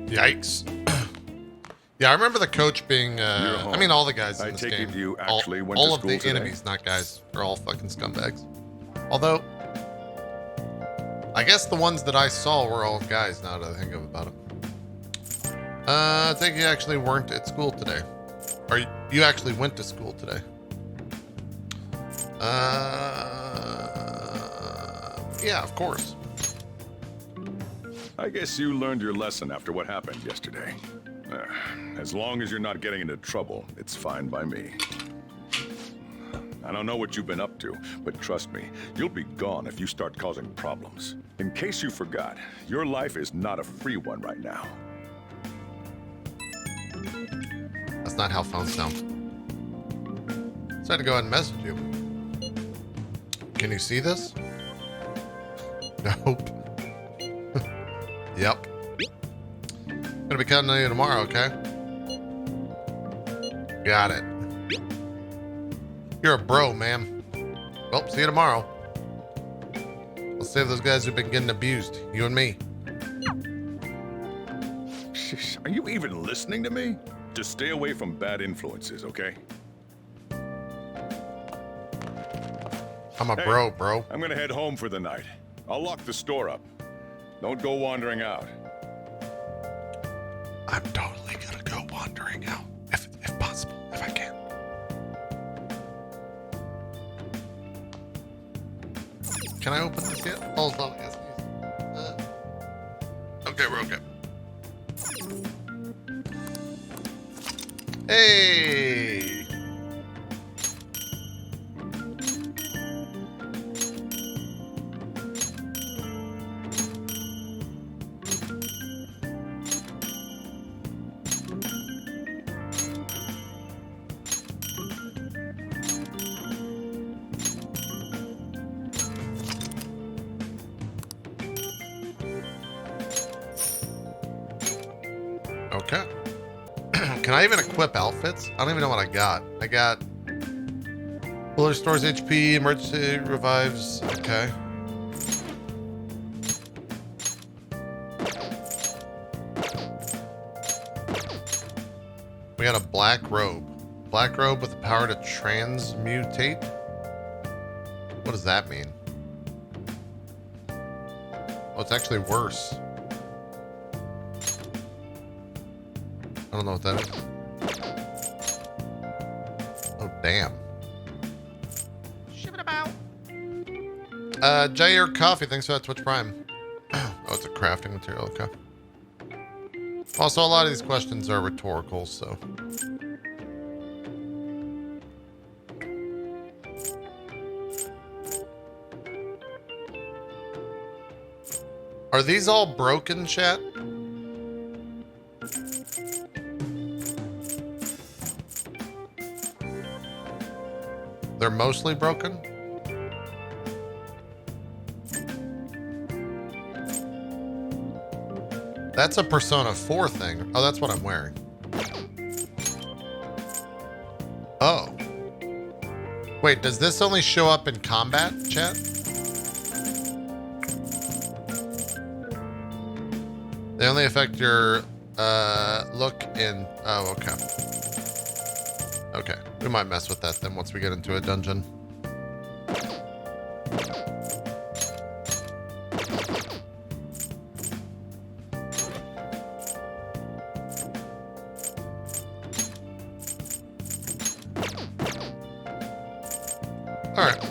Yikes. Yeah, I remember the coach being, I mean, all the guys in this game. You actually went all to of the school today? enemies, not guys, are all fucking scumbags. Although, I guess the ones that I saw were all guys, now that I think about it. I think you actually weren't at school today. Or you actually went to school today. Yeah, of course. I guess you learned your lesson after what happened yesterday. As long as you're not getting into trouble, it's fine by me. I don't know what you've been up to, but trust me, you'll be gone if you start causing problems. In case you forgot, your life is not a free one right now. That's not how phones sound. So I had to go ahead and message you. Can you see this? Nope. Yep. Gonna be cutting on you tomorrow, okay? Got it. You're a bro, man. Well, see you tomorrow. Let's save those guys who've been getting abused. You and me. Are you even listening to me? Just stay away from bad influences, okay? I'm a bro. I'm gonna head home for the night. I'll lock the store up. Don't go wandering out. I'm totally gonna go wandering out, if possible, if I can. Can I open this yet? Hold on, yes, please. Okay, we're okay. Hey! Okay. Can I even equip outfits? I don't even know what I got. I got Buller stores HP, emergency revives. Okay. We got a black robe. Black robe with the power to transmutate. What does that mean? Oh, it's actually worse. I don't know what that is. Oh, damn. Jair Coffee, thanks for that Twitch Prime. Oh, it's a crafting material, okay. Also, a lot of these questions are rhetorical, so. Are these all broken, chat? They're mostly broken? That's a Persona 4 thing. Oh, that's what I'm wearing. Oh. Wait, does this only show up in combat, chat? They only affect your look in... Oh, okay. Okay, we might mess with that then once we get into a dungeon. All right.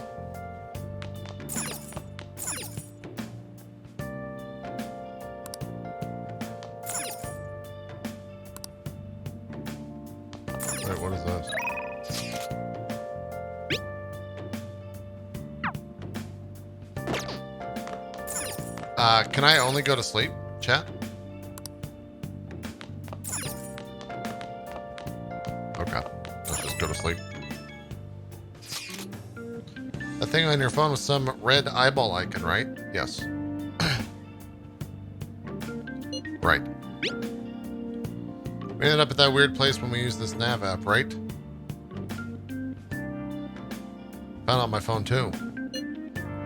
Wait, what is this? Can I only go to sleep, chat? Okay, let's just go to sleep. That thing on your phone with some red eyeball icon, right? Yes. Right. We ended up at that weird place when we used this nav app, right? Found it on my phone too.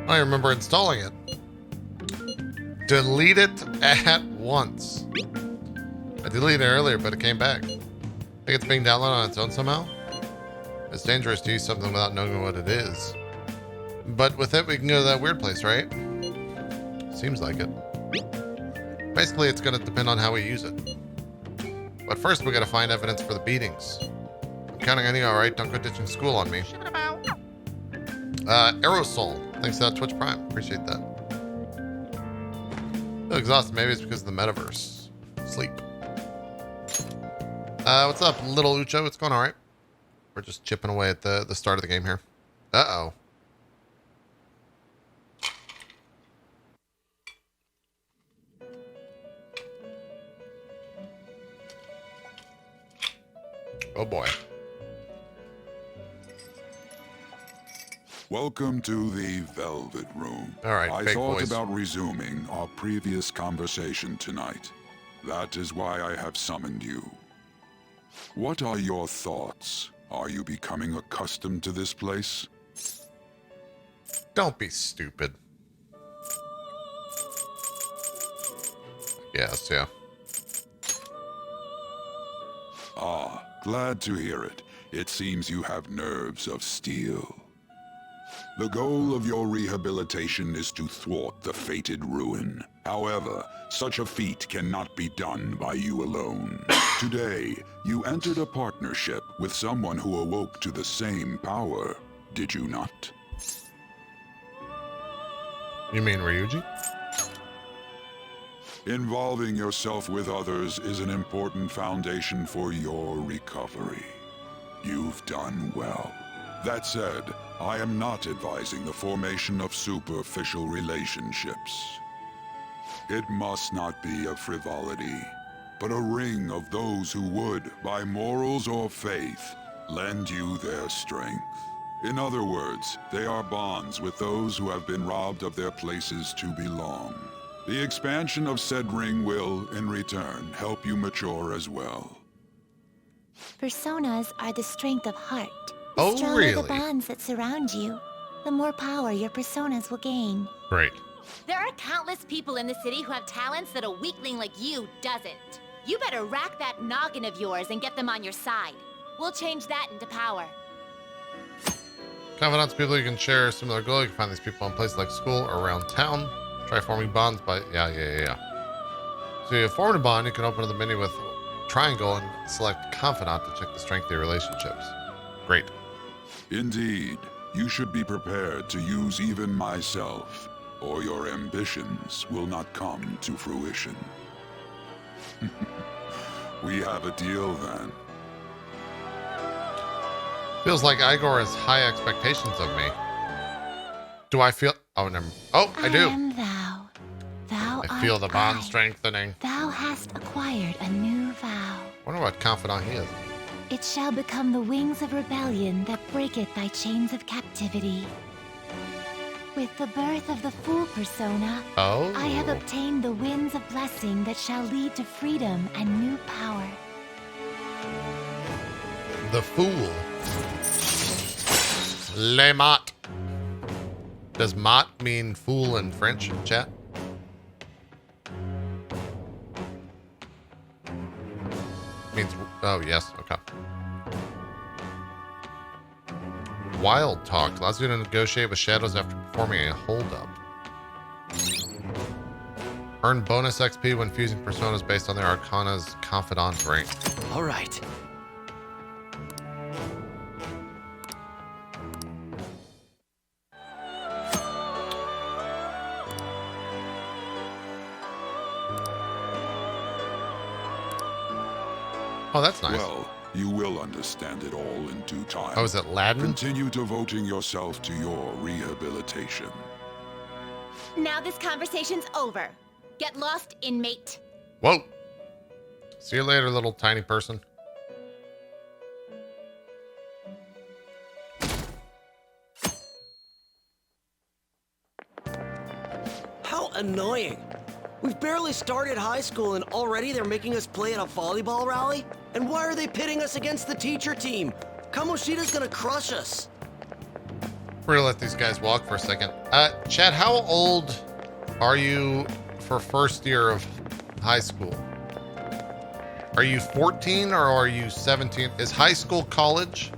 I remember installing it. Delete it at once. deleted it earlier, but it came back. I think it's being downloaded on its own somehow. It's dangerous to use something without knowing what it is. But with it, we can go to that weird place, right? Seems like it. Basically, it's going to depend on how we use it. But first, we got to find evidence for the beatings. I'm counting on you, alright? Don't go ditching school on me. Aerosol. Thanks for that Twitch Prime. Appreciate that. Feel exhausted. Maybe it's because of the metaverse. Sleep. What's up, little Ucho? It's going alright. We're just chipping away at the start of the game here. Uh-oh. Oh boy. Welcome to the Velvet Room. All right, I fake thought boys. about resuming our previous conversation tonight. That is why I have summoned you. What are your thoughts? Are you becoming accustomed to this place? Don't be stupid. Yes, yeah. Ah, glad to hear it. It seems you have nerves of steel. The goal of your rehabilitation is to thwart the fated ruin. However, such a feat cannot be done by you alone. Today, you entered a partnership with someone who awoke to the same power, did you not? You mean Ryuji? Involving yourself with others is an important foundation for your recovery. You've done well. That said, I am not advising the formation of superficial relationships. It must not be a frivolity, but a ring of those who would, by morals or faith, lend you their strength. In other words, they are bonds with those who have been robbed of their places to belong. The expansion of said ring will, in return, help you mature as well. Personas are the strength of heart. The Oh, stronger really? the bonds that surround you, the more power your personas will gain. Great. There are countless people in the city who have talents that a weakling like you doesn't. You better rack that noggin of yours and get them on your side. We'll change that into power. Confidants, people you can share a similar goal. You can find these people in places like school or around town. Try forming bonds by... Yeah. So you form a bond, you can open the menu with triangle and select confidant to check the strength of your relationships. Great. Indeed, you should be prepared to use even myself, or your ambitions will not come to fruition. We have a deal then. Feels like Igor has high expectations of me. Do I feel... Oh, never... Oh, I do. am thou. Thou I feel art the bond I. strengthening. Thou hast acquired a new vow. Wonder what confidant he is. It shall become the wings of rebellion that breaketh thy chains of captivity. With the birth of the Fool persona, Oh. I have obtained the winds of blessing that shall lead to freedom and new power. The Fool. Le Mot. Does Mot mean fool in French, chat? Means... Oh, yes. Okay. Wild Talk allows you to negotiate with shadows after performing a holdup. Earn bonus XP when fusing personas based on their Arcana's Confidant rank. All right. Oh, that's nice. Well, you will understand it all in due time. Oh, is it Latin? Continue devoting yourself to your rehabilitation. Now this conversation's over. Get lost, inmate. Whoa. See you later, little tiny person. How annoying. We've barely started high school and already they're making us play at a volleyball rally? And why are they pitting us against the teacher team? Kamoshida's gonna crush us. We're gonna let these guys walk for a second. Chad, how old are you for first year of high school? Are you 14 or are you 17? Is high school college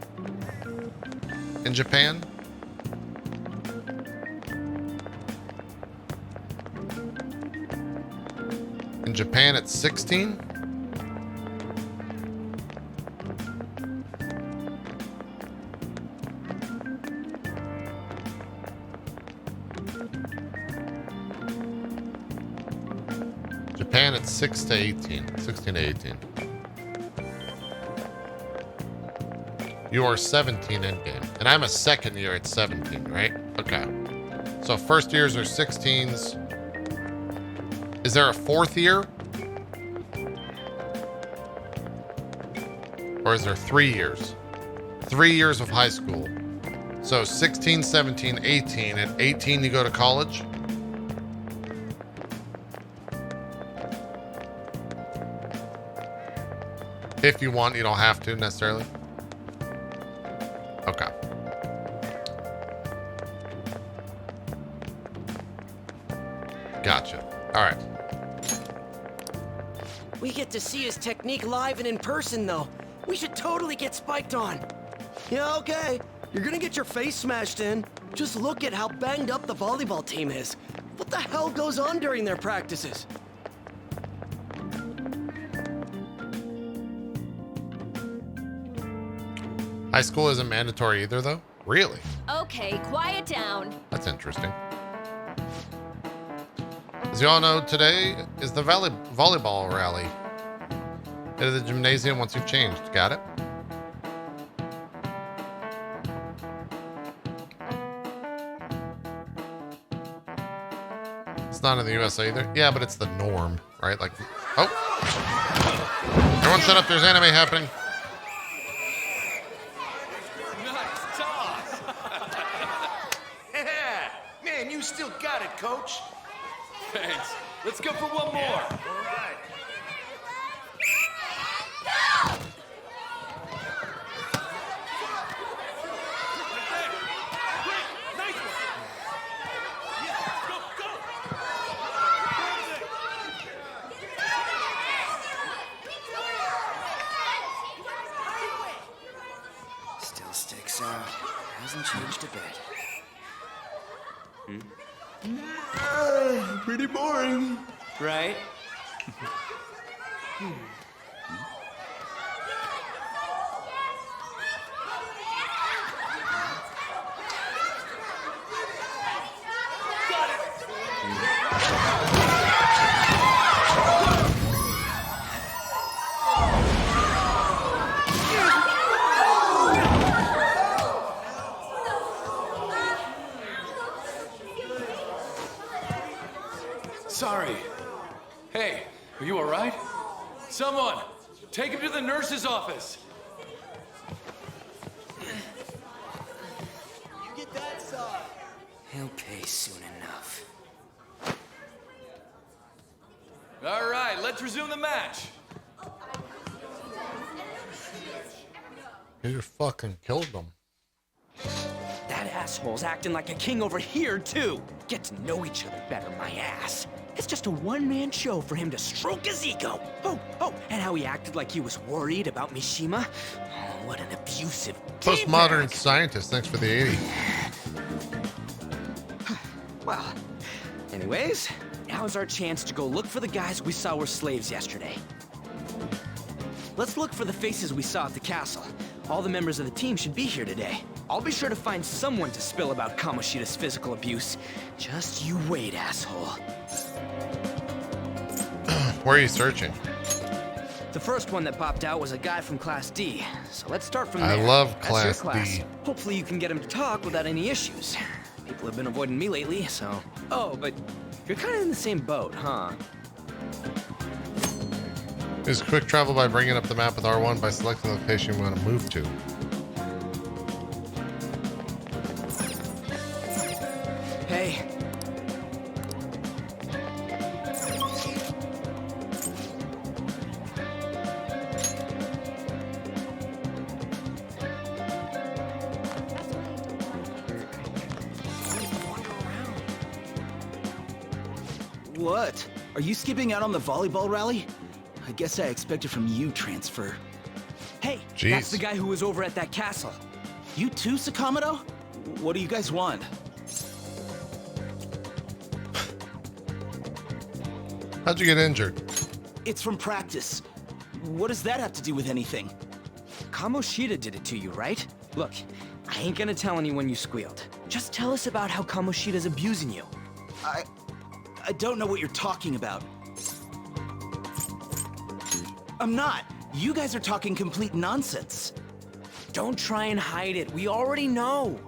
in Japan? In Japan, it's 16? Japan, it's 6 to 18. 16 to 18. You are 17 in-game. And I'm a second year at 17, right? Okay. So first years are 16s. Is there a fourth year? Or is there 3 years? 3 years of high school. So 16, 17, 18. At 18, you go to college? If you want, you don't have to necessarily. Okay. Gotcha. All right. We get to see his technique live and in person, though. We should totally get spiked on. Yeah, okay. You're gonna get your face smashed in. Just look at how banged up the volleyball team is. What the hell goes on during their practices? High school isn't mandatory either, though? Really? Okay, quiet down. That's interesting. As you all know, today is the volleyball rally. Head to the gymnasium once you've changed. Got it? It's not in the USA either. Yeah, but it's the norm, right? Like, oh. Everyone set up, there's anime happening. Man, you still got it, coach. Thanks. Let's go for one more. All right. Still sticks out. Hasn't changed a bit. Pretty boring. Right? Sorry. Hey, are you all right? Someone, take him to the nurse's office. He'll pay soon enough. All right, let's resume the match. You fucking killed them. That asshole's acting like a king over here, too. Get to know each other better, my ass. It's just a one-man show for him to stroke his ego. Oh, and how he acted like he was worried about Mishima. Oh, what an abusive Postmodern dickbag. scientist, thanks for the 80. Well, anyways, now's our chance to go look for the guys we saw were slaves yesterday. Let's look for the faces we saw at the castle. All the members of the team should be here today. I'll be sure to find someone to spill about Kamoshida's physical abuse. Just you wait, asshole. Where are you searching? The first one that popped out was a guy from Class D, so let's start from there. I love That's your Class D. Hopefully you can get him to talk without any issues. People have been avoiding me lately, so... Oh, but you're kind of in the same boat, huh? Use quick travel by bringing up the map with R1 by selecting the location you want to move to. Hey. What? Are you skipping out on the volleyball rally? I guess I expected from you, Transfer. Hey, Jeez. That's the guy who was over at that castle. You too, Sakamoto? What do you guys want? How'd you get injured? It's from practice. What does that have to do with anything? Kamoshida did it to you, right? Look, I ain't gonna tell anyone you squealed. Just tell us about how Kamoshida's abusing you. I don't know what you're talking about. I'm not. You guys are talking complete nonsense. Don't try and hide it. We already know.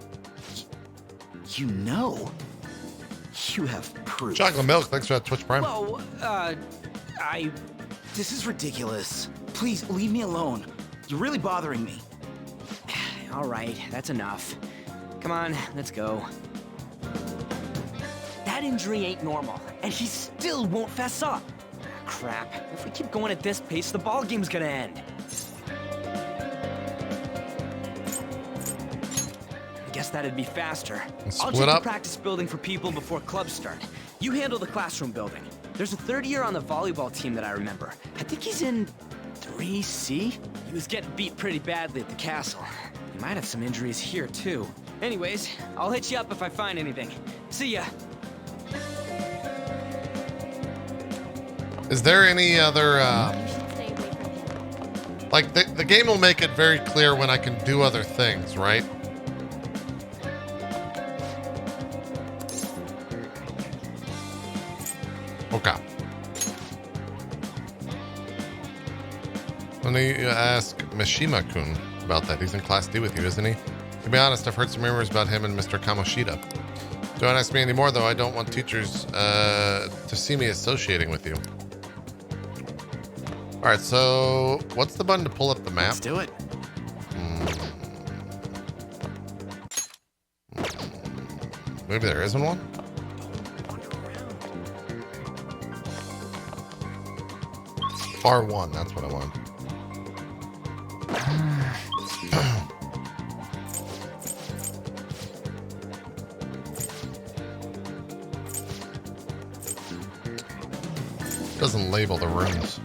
You know? You have proof. Chocolate milk. Thanks for that Twitch Prime. Whoa, This is ridiculous. Please, leave me alone. You're really bothering me. All right, that's enough. Come on, let's go. That injury ain't normal, and he still won't fess up. Crap. If we keep going at this pace, the ball game's gonna end. I guess that'd be faster. I'll check the practice building for people before clubs start. You handle the classroom building. There's a third year on the volleyball team that I remember. I think he's in 3C? He was getting beat pretty badly at the castle. He might have some injuries here, too. Anyways, I'll hit you up if I find anything. See ya. Is there any other, like, the game will make it very clear when I can do other things, right? Okay. Let me ask Mishima-kun about that. He's in Class D with you, isn't he? To be honest, I've heard some rumors about him and Mr. Kamoshida. Don't ask me anymore, though. I don't want teachers to see me associating with you. All right, so what's the button to pull up the map? Let's do it. Maybe there isn't one? R1, that's what I want. Doesn't label the rooms.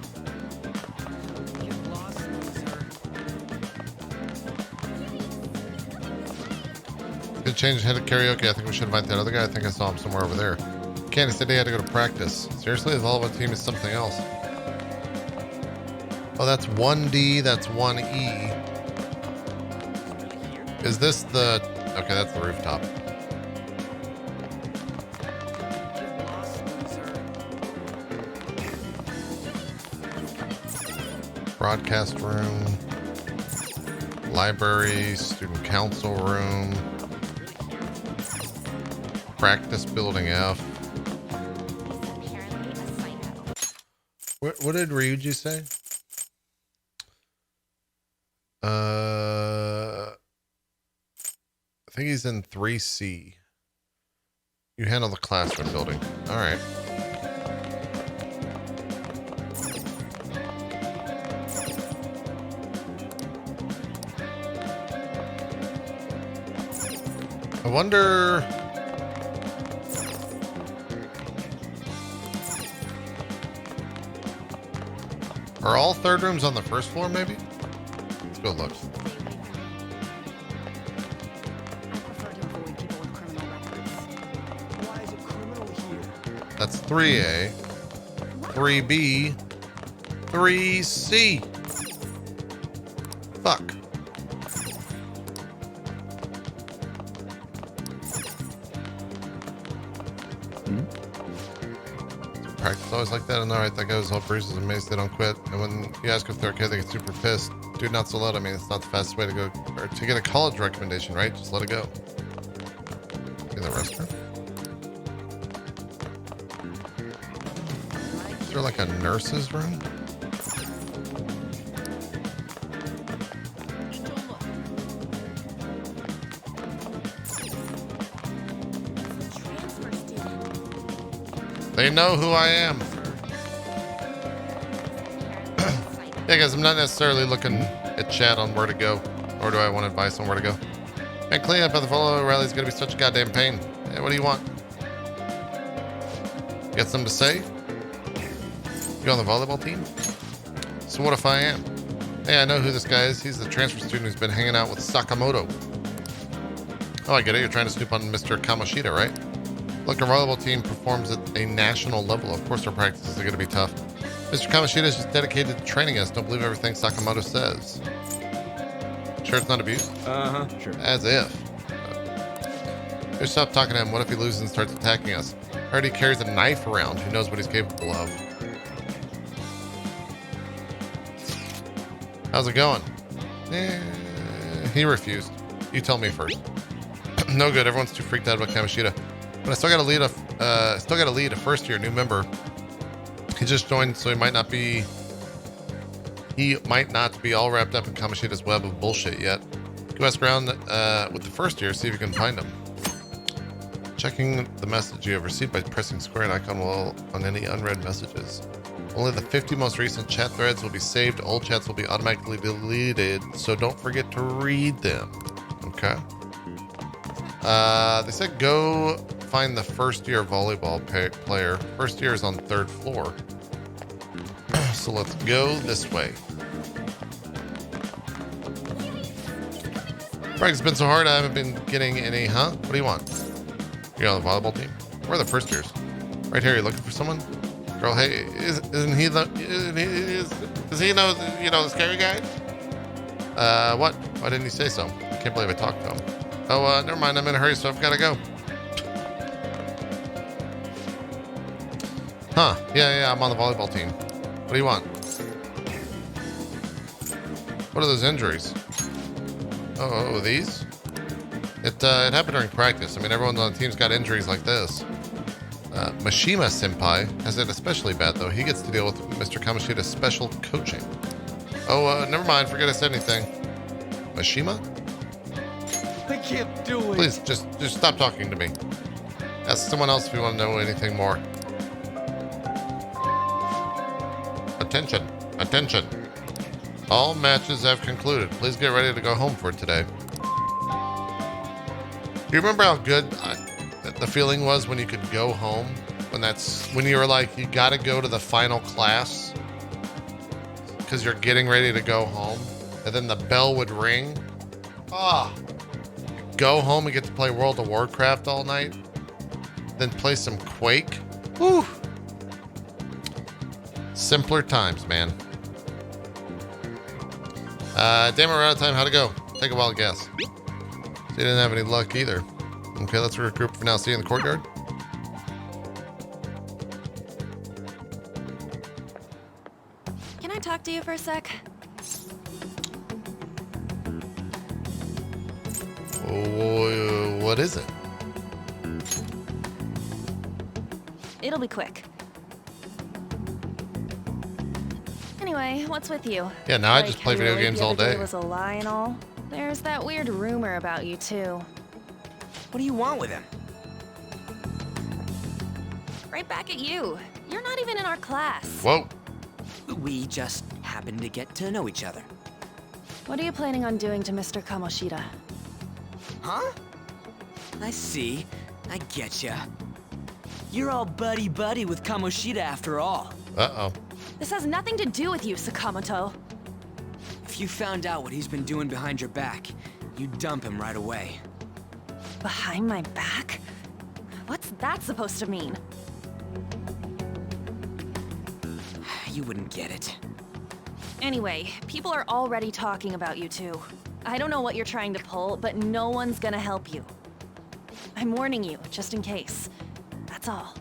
Good change head of karaoke. I think we should invite that other guy. I think I saw him somewhere over there. Candy said he had to go to practice. Seriously, the volleyball team is something else. Oh, that's 1D, that's 1E. Is this the... Okay, that's the rooftop. Broadcast room. Library, student council room. Practice building F. What did Ryuji say? I think he's in 3C. You handle the classroom building. All right. I wonder... Are all third rooms on the first floor, maybe? Let's go look. That's 3A, 3B, 3C. Fuck. Practice always like that, and alright, that goes. All bruises amazed they don't quit. And when you ask if they're okay, they get super pissed. Dude, not so loud. I mean, it's not the fastest way to go or to get a college recommendation, right? Just let it go. In the restroom. Is there like a nurse's room? They know who I am. Yeah, guys, I'm not necessarily looking at chat on where to go, or do I want advice on where to go? Man, cleaning up at the follow rally is going to be such a goddamn pain. Hey, what do you want? You got something to say? You on the volleyball team? So what if I am? Hey, I know who this guy is. He's the transfer student who's been hanging out with Sakamoto. Oh, I get it. You're trying to snoop on Mr. Kamoshida, right? Look, our volleyball team performs at a national level. Of course, our practices are going to be tough. Mr. Kamoshida is just dedicated to training us. Don't believe everything Sakamoto says. Sure it's not abuse? Sure. As if. Just stop talking to him. What if he loses and starts attacking us? I heard he carries a knife around. Who knows what he's capable of? How's it going? He refused. You tell me first. No good. Everyone's too freaked out about Kamoshida. But I still got to lead a first-year new member. He just joined, so he might not be all wrapped up in Kamoshida's web of bullshit yet. Go ask around with the first year, see if you can find him. Checking the message you have received by pressing square and icon will on any unread messages. Only the 50 most recent chat threads will be saved. Old chats will be automatically deleted, so don't forget to read them. Okay. They said go find the first year volleyball player. First year is on 3rd floor. So let's go this way. Frank's been so hard I haven't been getting any, huh? What do you want? You're on the volleyball team? Where are the first years? Right here, you looking for someone? Girl, hey, isn't he the, does he know, the scary guy? What? Why didn't he say so? I can't believe I talked to him. Oh, never mind, I'm in a hurry, so I've got to go. Huh, yeah, I'm on the volleyball team. What do you want? What are those injuries? Oh, these? It happened during practice. I mean, everyone on the team's got injuries like this. Mishima Senpai has it especially bad, though. He gets to deal with Mr. Kamoshida's special coaching. Oh, never mind. Forget I said anything. Mishima? I can't do it. Please, just stop talking to me. Ask someone else if you want to know anything more. Attention. Attention. All matches have concluded. Please get ready to go home for today. Do you remember how good the feeling was when you could go home? When you were like, you got to go to the final class because you're getting ready to go home, and then the bell would ring. Go home and get to play World of Warcraft all night, then play some Quake. Whew. Simpler times, man. Damn it, we're out of time. How'd it go? Take a wild guess. So you didn't have any luck either. Okay, let's regroup for now. See you in the courtyard. Can I talk to you for a sec? What is it? It'll be quick. Anyway, what's with you? Yeah, now I just play video games all day. Was a lie and all. There's that weird rumor about you too. What do you want with him? Right back at you. You're not even in our class. Whoa. We just happen to get to know each other. What are you planning on doing to Mr. Kamoshida? Huh? I see. I getcha. You're all buddy-buddy with Kamoshida after all. Uh-oh. This has nothing to do with you, Sakamoto. If you found out what he's been doing behind your back, you'd dump him right away. Behind my back? What's that supposed to mean? You wouldn't get it. Anyway, people are already talking about you two. I don't know what you're trying to pull, but no one's gonna help you. I'm warning you, just in case. That's all.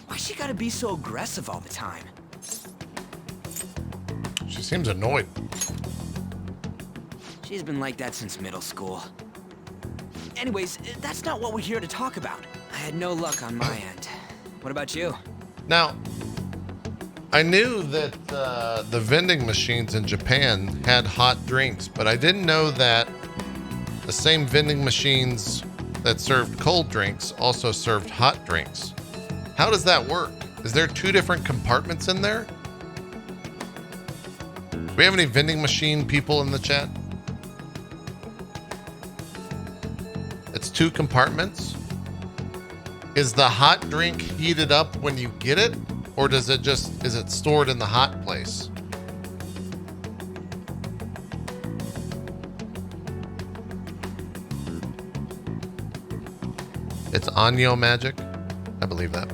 Why's she gotta be so aggressive all the time? She seems annoyed. She's been like that since middle school. Anyways, that's not what we're here to talk about. I had no luck on my end. What about you? Now, I knew that the vending machines in Japan had hot drinks, but I didn't know that the same vending machines that served cold drinks also served hot drinks. How does that work? Is there two different compartments in there? Do we have any vending machine people in the chat? It's two compartments? Is the hot drink heated up when you get it? Or is it stored in the hot place? It's Anyo magic? I believe that.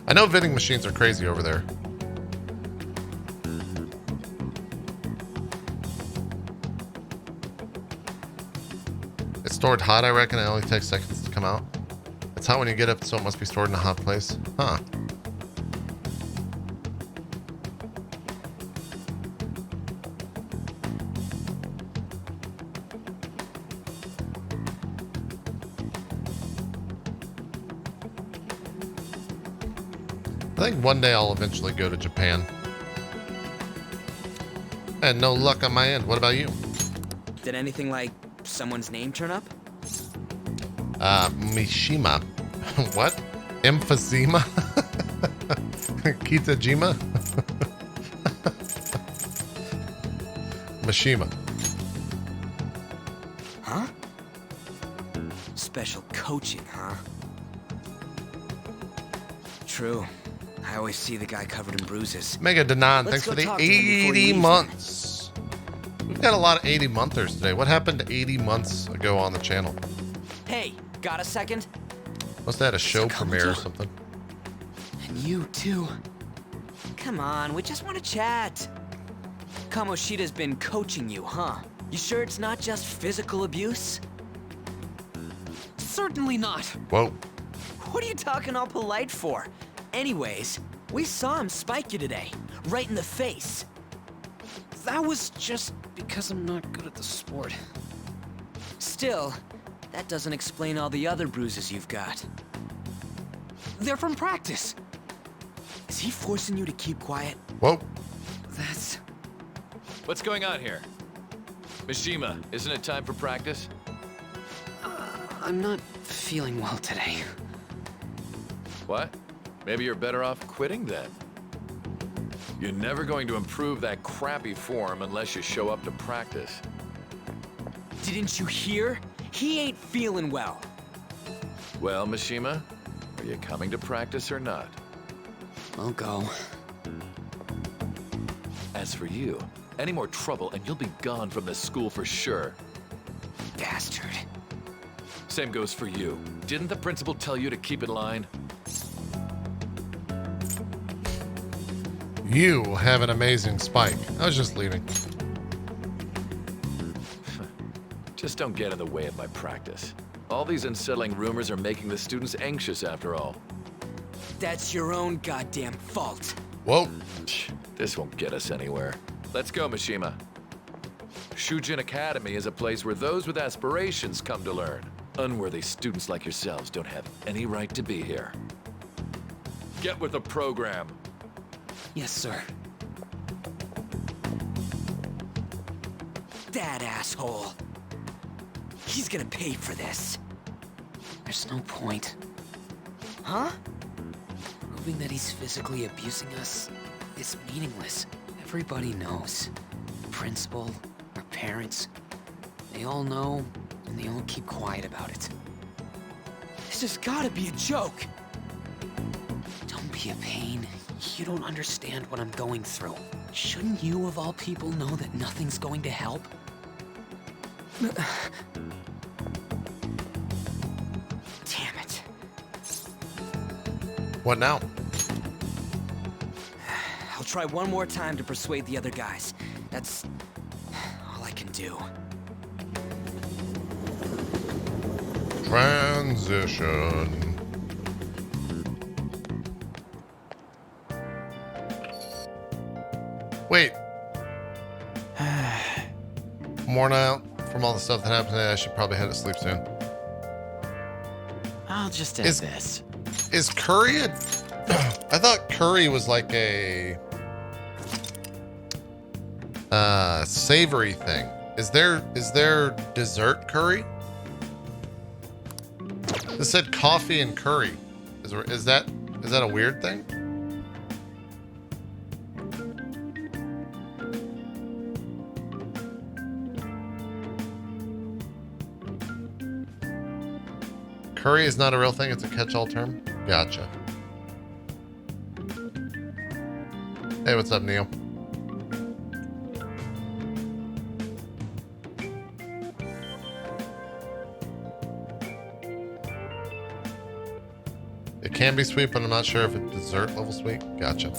I know vending machines are crazy over there. It's stored hot, I reckon. It only takes seconds to come out. It's hot when you get it, so it must be stored in a hot place. Huh. I think one day I'll eventually go to Japan. And no luck on my end. What about you? Did anything like someone's name turn up? Mishima. What? Emphysema? Kitajima? Mishima. Huh? Special coaching, huh? True. I always see the guy covered in bruises. Mega Danan, Let's thanks for go the talk to him before he 80 leaves, months. We've got a lot of 80 monthers today. What happened 80 months ago on the channel? Hey, got a second? Must have had a show premiere or something. And you too. Come on, we just want to chat. Kamoshida's been coaching you, huh? You sure it's not just physical abuse? Certainly not. Whoa. What are you talking all polite for? Anyways, we saw him spike you today, right in the face. That was just because I'm not good at the sport. Still, that doesn't explain all the other bruises you've got. They're from practice. Is he forcing you to keep quiet? Whoa. That's... What's going on here? Mishima, isn't it time for practice? I'm not feeling well today. What? Maybe you're better off quitting then. You're never going to improve that crappy form unless you show up to practice. Didn't you hear? He ain't feeling well. Well, Mishima, are you coming to practice or not? I'll go. As for you, any more trouble and you'll be gone from this school for sure. Bastard. Same goes for you. Didn't the principal tell you to keep in line? You have an amazing spike. I was just leaving. Just don't get in the way of my practice. All these unsettling rumors are making the students anxious after all. That's your own goddamn fault. Whoa. This won't get us anywhere. Let's go, Mishima. Shujin Academy is a place where those with aspirations come to learn. Unworthy students like yourselves don't have any right to be here. Get with the program. Yes, sir. That asshole. He's gonna pay for this. There's no point. Huh? Proving that he's physically abusing us is meaningless. Everybody knows. The principal, our parents, they all know, and they all keep quiet about it. This has gotta be a joke. Don't be a pain. You don't understand what I'm going through. Shouldn't you, of all people, know that nothing's going to help? Damn it. What now? I'll try one more time to persuade the other guys. That's all I can do. Transition. Wait. Worn out from all the stuff that happened today. I should probably head to sleep soon. I'll just end this. Is curry a... I thought curry was like a... savory thing. Is there dessert curry? This said coffee and curry. Is that a weird thing? Curry is not a real thing. It's a catch-all term. Gotcha. Hey, what's up, Neil? It can be sweet, but I'm not sure if it's dessert level sweet. Gotcha.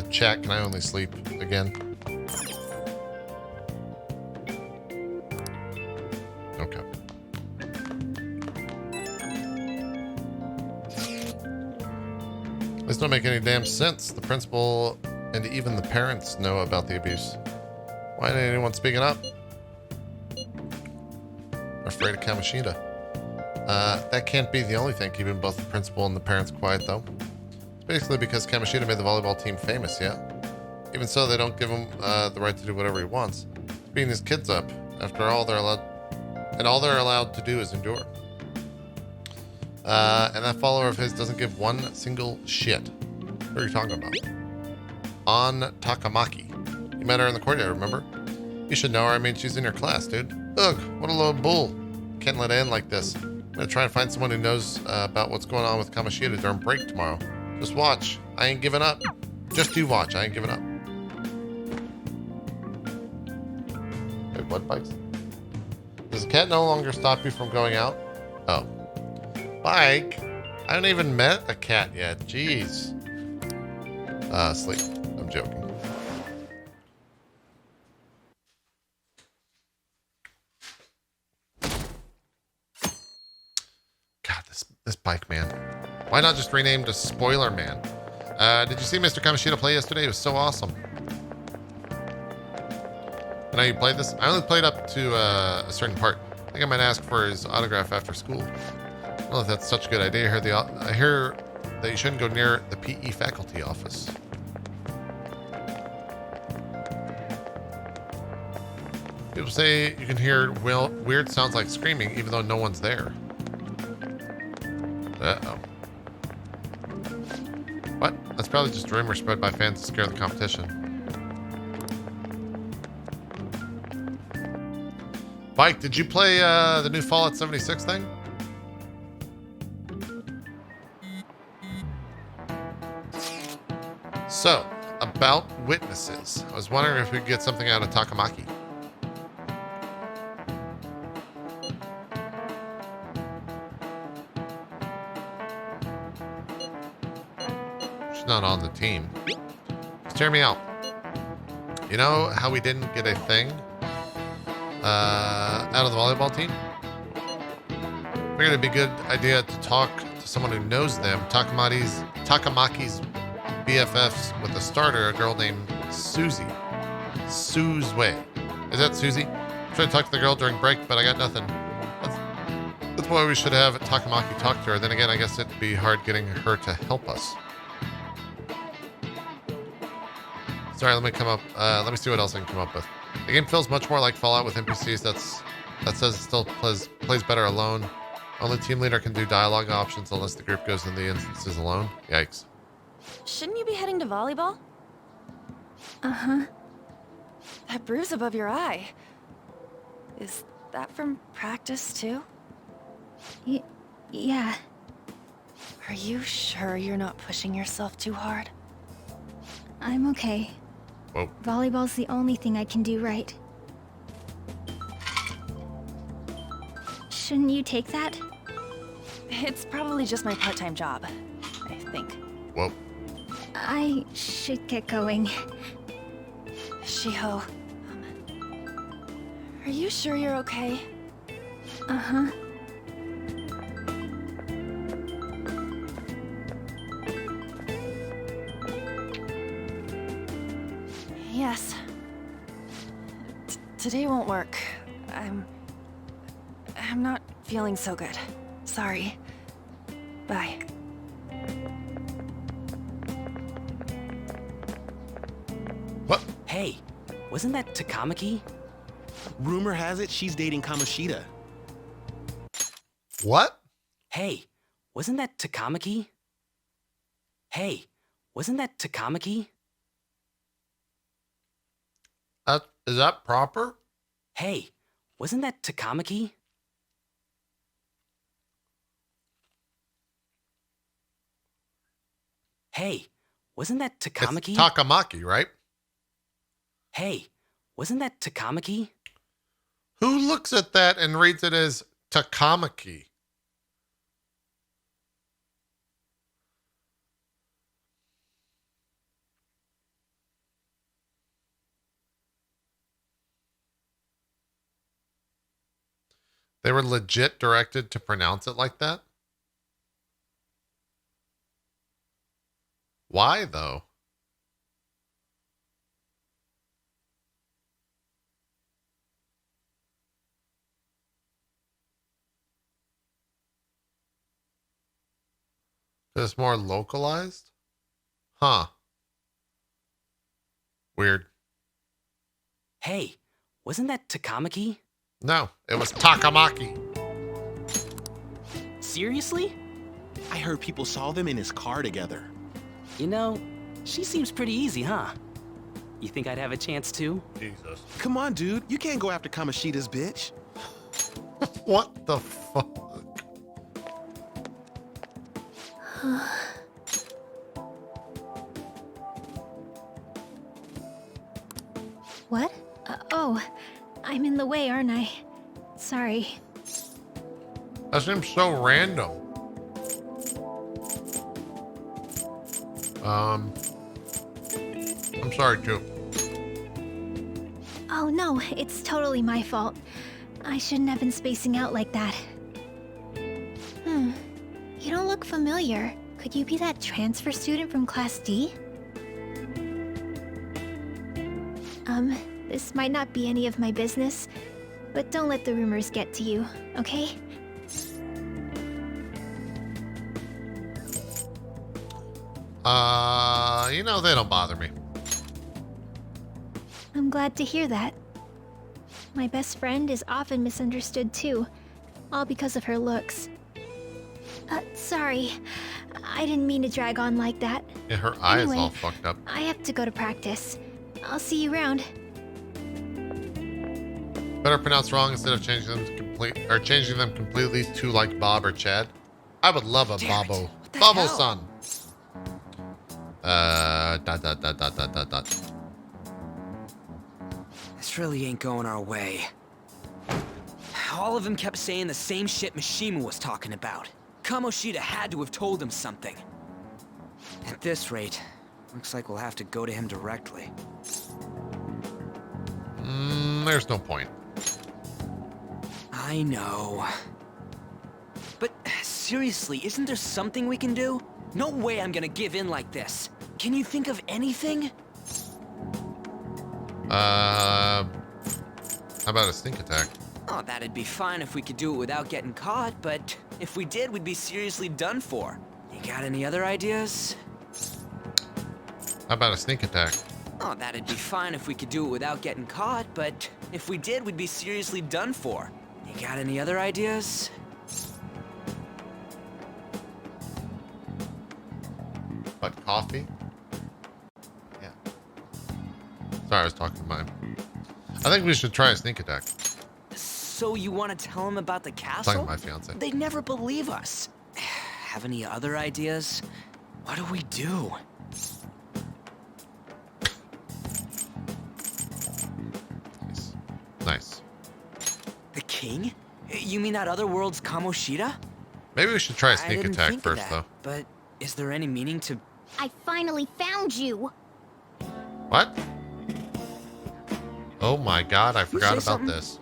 Chat, can I only sleep again? Okay. This don't make any damn sense. The principal and even the parents know about the abuse. Why ain't anyone speaking up? They're afraid of Kamoshida. That can't be the only thing keeping both the principal and the parents quiet, though. It's basically because Kamoshida made the volleyball team famous, yeah? Even so, they don't give him the right to do whatever he wants. He's beating his kids up. After all, all they're allowed to do is endure. And that follower of his doesn't give one single shit. What are you talking about? On Takamaki. You met her in the courtyard, remember? You should know her. I mean, she's in your class, dude. Ugh, what a load of bull. Can't let it end like this. I'm gonna try and find someone who knows about what's going on with Kamoshida during break tomorrow. Just watch. I ain't giving up. Just do watch. I ain't giving up. Wait, what bikes? Does the cat no longer stop you from going out? Oh. Bike? I haven't even met a cat yet. Jeez. Sleep. I'm joking. God, this bike, man. Why not just rename to Spoiler Man? Did you see Mr. Kamoshida play yesterday? It was so awesome. I know you played this. I only played up to a certain part. I think I might ask for his autograph after school. I don't know if that's such a good idea. I hear that you shouldn't go near the PE faculty office. People say you can hear weird sounds like screaming even though no one's there. Uh-oh. What? That's probably just a rumor spread by fans to scare the competition. Mike, did you play the new Fallout 76 thing? So, about witnesses. I was wondering if we could get something out of Takamaki. She's not on the team. Just hear me out. You know how we didn't get a thing out of the volleyball team? Figured it'd be a good idea to talk to someone who knows them. Takamaki's BFFs with a starter, a girl named Susie. Suzue. Is that Susie? I tried to talk to the girl during break, but I got nothing. That's why we should have Takamaki talk to her. Then again, I guess it'd be hard getting her to help us. Sorry, let me see what else I can come up with. The game feels much more like Fallout with NPCs. That says it still plays better alone. Only team leader can do dialogue options unless the group goes in the instances alone. Yikes. Shouldn't you be heading to volleyball? Uh-huh. That bruise above your eye. Is that from practice too? Yeah. Are you sure you're not pushing yourself too hard? I'm okay. Whoa. Volleyball's the only thing I can do right. Shouldn't you take that? It's probably just my part-time job, I think. Whoa. I should get going. Shiho, are you sure you're okay? Uh-huh. Yes. Today won't work. I'm not feeling so good. Sorry. Bye. What? Hey, wasn't that Takamaki? Rumor has it she's dating Kamoshida. What? Hey, wasn't that Takamaki? Hey, wasn't that Takamaki? Is that proper? Hey, wasn't that Takamaki? Hey, wasn't that Takamaki? It's Takamaki, right? Hey, wasn't that Takamaki? Who looks at that and reads it as Takamaki? They were legit directed to pronounce it like that? Why, though? It's more localized? Huh. Weird. Hey, wasn't that Takamaki? No, it was Takamaki. Seriously? I heard people saw them in his car together. You know, she seems pretty easy, huh? You think I'd have a chance too? Jesus. Come on, dude. You can't go after Kamoshida's bitch. What the fuck? What? Oh, I'm in the way, aren't I? Sorry. That seems so random. I'm sorry too. Oh no, it's totally my fault. I shouldn't have been spacing out like that. You don't look familiar. Could you be that transfer student from Class D? This might not be any of my business, but don't let the rumors get to you, okay? You know, they don't bother me. I'm glad to hear that. My best friend is often misunderstood too, all because of her looks. Sorry. I didn't mean to drag on like that. Yeah, her eyes Anyway, all fucked up. I have to go to practice. I'll see you around. Better pronounce wrong instead of changing them completely to like Bob or Chad. I would love a Bobo. Bobo-san. This really ain't going our way. All of them kept saying the same shit Mishima was talking about. Kamoshida had to have told him something. At this rate, looks like we'll have to go to him directly. There's no point. I know. But seriously, isn't there something we can do? No way I'm gonna give in like this. Can you think of anything? How about a sneak attack? Oh, that'd be fine if we could do it without getting caught, but if we did, we'd be seriously done for. You got any other ideas? How about a sneak attack? Oh, that'd be fine if we could do it without getting caught, but if we did, we'd be seriously done for. You got any other ideas? But coffee? Yeah. Sorry, I was talking to mine. I think we should try a sneak attack. So you want to tell them about the castle? Talking to my fiance. They'd never believe us. Have any other ideas? What do we do? Nice. The king? You mean that other world's Kamoshida? Maybe we should try a I sneak didn't attack think of first, that, though. But is there any meaning to... I finally found you. What? Oh my god, I forgot about something? this.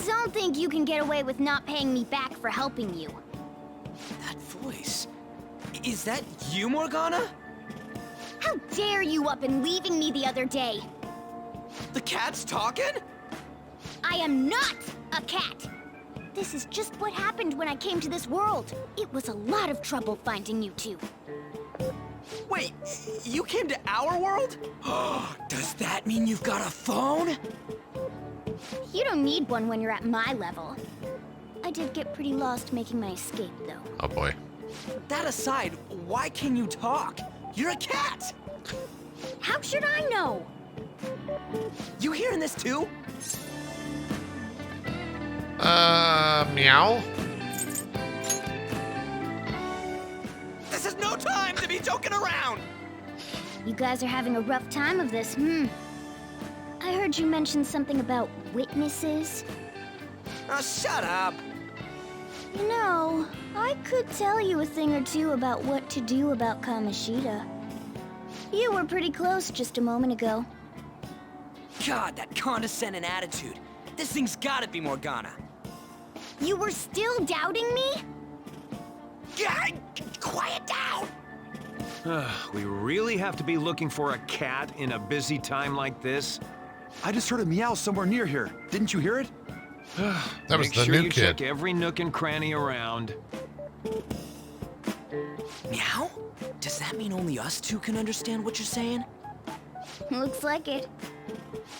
Don't think you can get away with not paying me back for helping you. That voice... Is that you, Morgana? How dare you up and leaving me the other day? The cat's talking? I am not a cat. This is just what happened when I came to this world. It was a lot of trouble finding you two. Wait, you came to our world? Does that mean you've got a phone? You don't need one when you're at my level. I did get pretty lost making my escape, though. Oh boy. That aside, why can you talk? You're a cat! How should I know? You hearing this too? Meow? That This is no time to be joking around! You guys are having a rough time of this, I heard you mention something about witnesses. Oh, shut up! You know, I could tell you a thing or two about what to do about Kamoshida. You were pretty close just a moment ago. God, that condescending attitude. This thing's gotta be Morgana. You were still doubting me? God, quiet down! We really have to be looking for a cat in a busy time like this? I just heard a meow somewhere near here. Didn't you hear it? That was Make the sure new you kid. check every nook and cranny around. Meow? Does that mean only us two can understand what you're saying? Looks like it.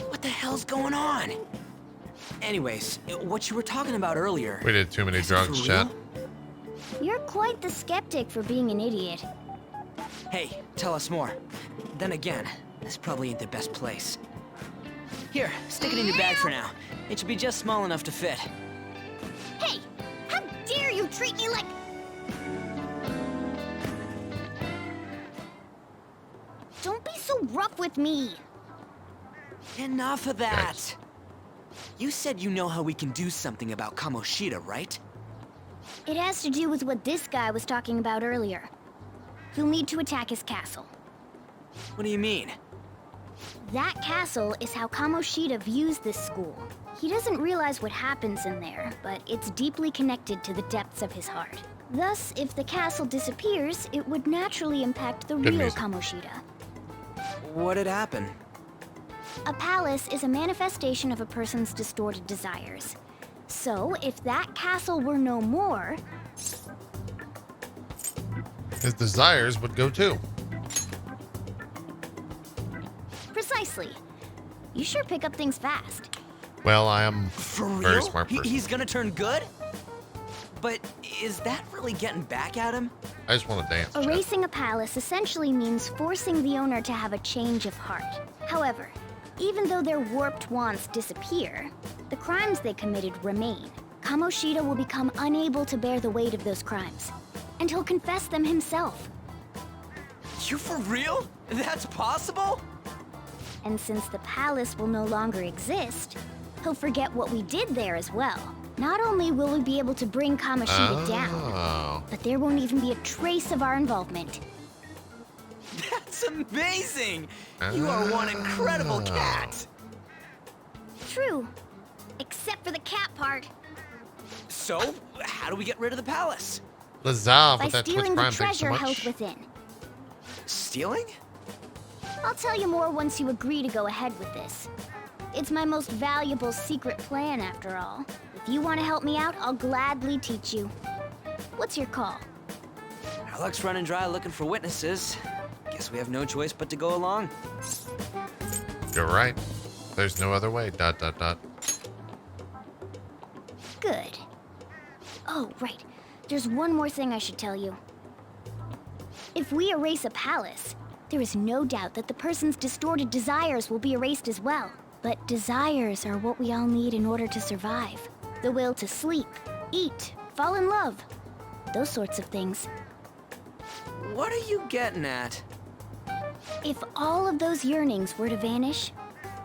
What the hell's going on? Anyways, what you were talking about earlier... We did too many drugs, for chat. real? You're quite the skeptic for being an idiot. Hey, tell us more. Then again, this probably ain't the best place. Here, stick it in your bag for now. It should be just small enough to fit. Hey! How dare you treat me like... Don't be so rough with me! Enough of that! You said you know how we can do something about Kamoshida, right? It has to do with what this guy was talking about earlier. You'll need to attack his castle. What do you mean? That castle is how Kamoshida views this school. He doesn't realize what happens in there, but it's deeply connected to the depths of his heart. Thus, if the castle disappears, it would naturally impact the real Kamoshida. What'd happen? A palace is a manifestation of a person's distorted desires. So, if that castle were no more... His desires would go too. Precisely. You sure pick up things fast. Well, I am For a real? very smart person. He's gonna turn good? But is that really getting back at him? I just want to dance. chat. Erasing a palace essentially means forcing the owner to have a change of heart. However, even though their warped wants disappear, the crimes they committed remain. Kamoshida will become unable to bear the weight of those crimes, and he'll confess them himself. You for real? That's possible? And since the palace will no longer exist, he'll forget what we did there as well. Not only will we be able to bring Kamoshida down, but there won't even be a trace of our involvement. That's amazing! You are one incredible cat! True. Except for the cat part. So, how do we get rid of the palace? Lazav By with that Twitch stealing the Prime, thanks so treasure much. held within. Stealing? I'll tell you more once you agree to go ahead with this. It's my most valuable secret plan, after all. If you want to help me out, I'll gladly teach you. What's your call? Our luck's running dry looking for witnesses. Guess we have no choice but to go along. You're right. There's no other way. ... Good. Oh, right. There's one more thing I should tell you. If we erase a palace, there is no doubt that the person's distorted desires will be erased as well. But desires are what we all need in order to survive. The will to sleep, eat, fall in love. Those sorts of things. What are you getting at? If all of those yearnings were to vanish,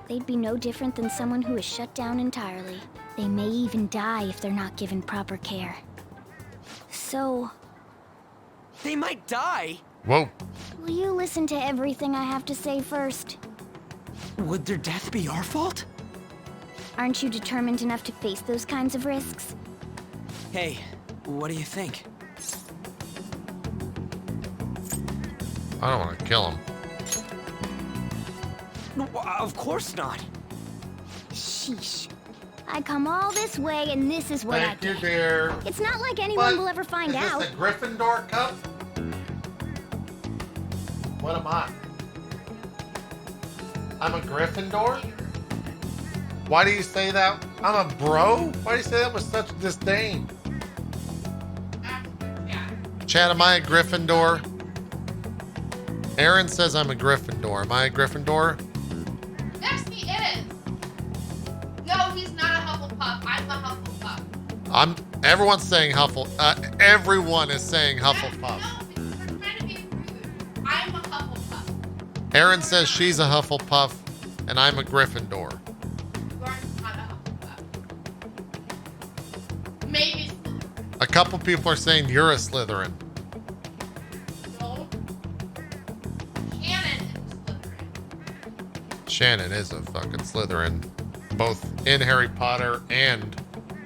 they'd be no different than someone who is shut down entirely. They may even die if they're not given proper care. So... They might die? Whoa. Will you listen to everything I have to say first? Would their death be our fault? Aren't you determined enough to face those kinds of risks? Hey, what do you think? I don't want to kill him. No, of course not. Sheesh. I come all this way and this is what Thank I you, get. dear. It's not like anyone What? will ever find Is out. this a Gryffindor cup? What am I? I'm a Gryffindor? Why do you say that? I'm a bro? Why do you say that with such disdain? Chad, am I a Gryffindor? Aaron says I'm a Gryffindor. Am I a Gryffindor? Yes, he is. No, he's not a Hufflepuff. I'm a Hufflepuff. Everyone's saying Everyone is saying Hufflepuff. No, because we're trying Aaron says she's a Hufflepuff, and I'm a Gryffindor. You are not a Hufflepuff. Maybe Slytherin. A couple people are saying you're a Slytherin. No. Shannon is a fucking Slytherin, both in Harry Potter and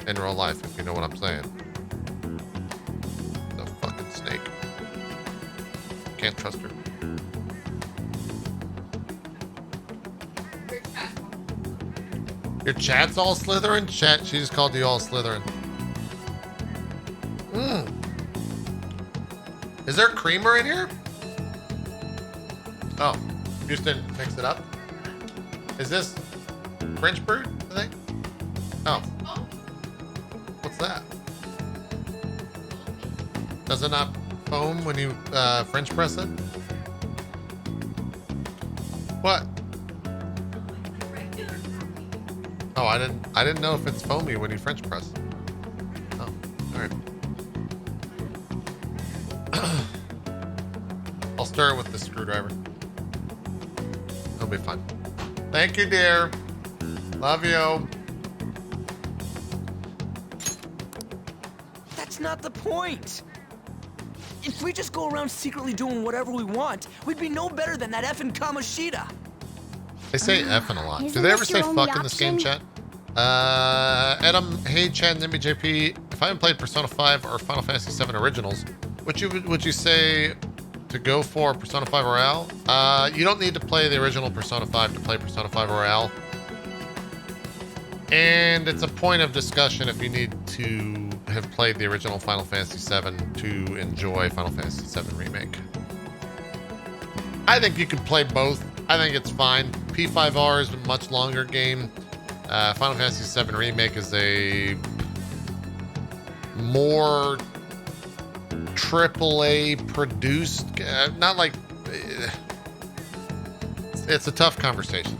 in real life, if you know what I'm saying. The fucking snake. Can't trust her. Your chat's all Slytherin? Chat, she just called you all Slytherin. Is there creamer in here? Oh, you just didn't mix it up? Is this French brewed, I think? Oh. What's that? Does it not foam when you French press it? What? Oh, I didn't know if it's foamy when you French press. Oh, alright. I'll stir it with the screwdriver. It'll be fine. Thank you, dear. Love you. That's not the point. If we just go around secretly doing whatever we want, we'd be no better than that effing Kamoshida. They say effing a lot. Do Isn't they ever this say your only fuck in this game, option? chat? Adam, hey, Chad and itmeJP. If I haven't played Persona 5 or Final Fantasy 7 Originals, would you say to go for Persona 5 Royale? You don't need to play the original Persona 5 to play Persona 5 Royale. And it's a point of discussion if you need to have played the original Final Fantasy 7 to enjoy Final Fantasy 7 Remake. I think you could play both. I think it's fine. P5R is a much longer game. Final Fantasy 7 Remake is a more AAA produced, not like, it's a tough conversation.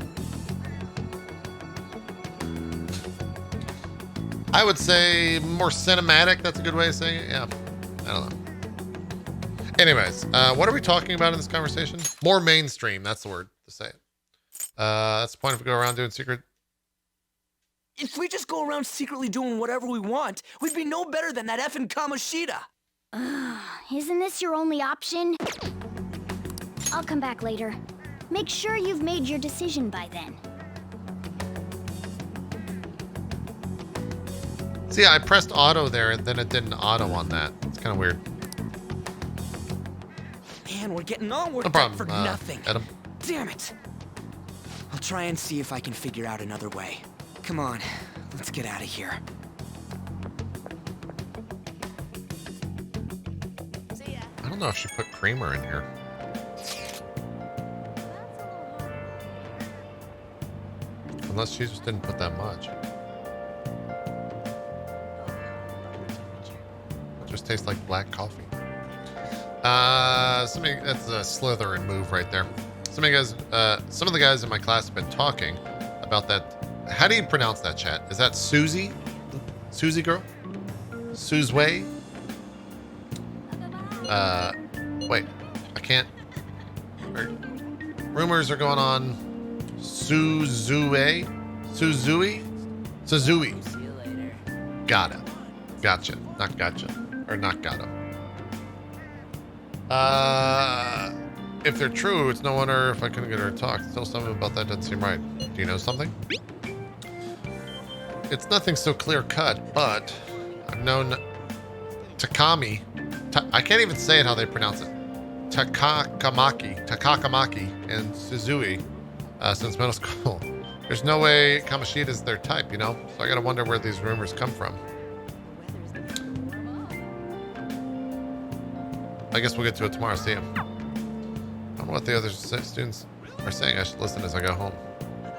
I would say more cinematic. That's a good way of saying it. Yeah, I don't know. Anyways, what are we talking about in this conversation? More mainstream. That's the word to say it. That's the point if we go around doing secret. If we just go around secretly doing whatever we want, we'd be no better than that effing Kamoshida. Isn't this your only option? I'll come back later. Make sure you've made your decision by then. See, I pressed auto there and then it didn't auto on that. It's kind of weird. Man, we're getting all No worked up problem, for nothing. Adam. Damn it. I'll try and see if I can figure out another way. Come on, let's get out of here. I don't know if she put creamer in here. Unless she just didn't put that much. It just tastes like black coffee. That's a Slytherin move right there. Some of the guys in my class have been talking about that. How do you pronounce that, chat? Is that Susie? Susie girl? Suzway? Wait, I can't. Rumors are going on. Suzui? Got it. Gotcha. Not gotcha. Or not got him. If they're true, it's no wonder if I couldn't get her to talk. Still, something about that doesn't seem right. Do you know something? It's nothing so clear cut, but I've known Takami. I can't even say it how they pronounce it. Takakamaki, and Suzui since middle school. There's no way Kamoshida's their type, you know? So I gotta wonder where these rumors come from. I guess we'll get to it tomorrow. See you. I don't know what the other students are saying. I should listen as I go home.